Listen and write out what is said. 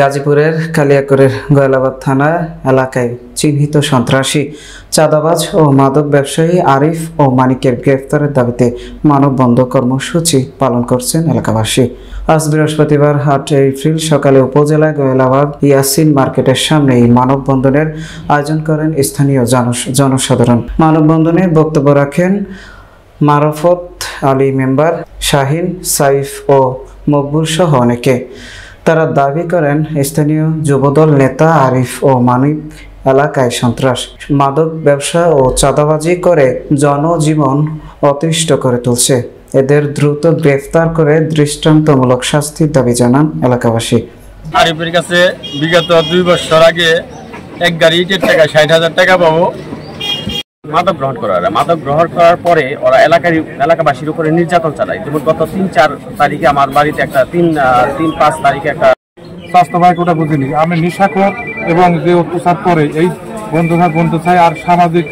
গাজীপুরের কালিয়াকৈরের গয়লাবাদ থানা এলাকায় চিহ্নিত সন্ত্রাসী, চাঁদাবাজ ও মাদক ব্যবসায়ী আরিফ ও মানিকের গ্রেফতারের দাবিতে মানববন্ধন কর্মসূচি পালন করছেন এলাকাবাসী। আজ বৃহস্পতিবার ৮ এপ্রিল সকালে উপজেলায় গয়লাবাদ ইয়াসিন মার্কেটের সামনে এই মানববন্ধনের আয়োজন করেন স্থানীয় জনসাধারণ। মানববন্ধনে বক্তব্য রাখেন মারফত আলী মেম্বার, শাহিন, সাইফ ও মকবুল সহ অনেকে। তারা দাবি করেন স্থানীয় যুবদল নেতা আরিফ ও মানিক এলাকায় সন্ত্রাস, মাদক ব্যবসা ও চাঁদাবাজি করে জনজীবন অতিষ্ঠ করে তুলছে। এদের দ্রুত গ্রেফতার করে দৃষ্টান্তমূলক শাস্তির দাবি জানান এলাকাবাসী। আরিফের কাছে বিগত ২ বছর আগে এক গাড়ি ইটের টাকা ৬০,০০০ টাকা পাবো। মাদক গ্রহণ করার পরে ওরা এলাকাবাসীর উপরে নির্যাতন চালায়। যেমন গত ৩-৪ তারিখে আমার বাড়িতে একটা ৩-৫ তারিখে একটা স্বাস্থ্য ভাই কোটা বুঝিনি। আমি নেশাখোর এবং যে অত্যাচার করে এই বন্ধু চাই আর সামাজিক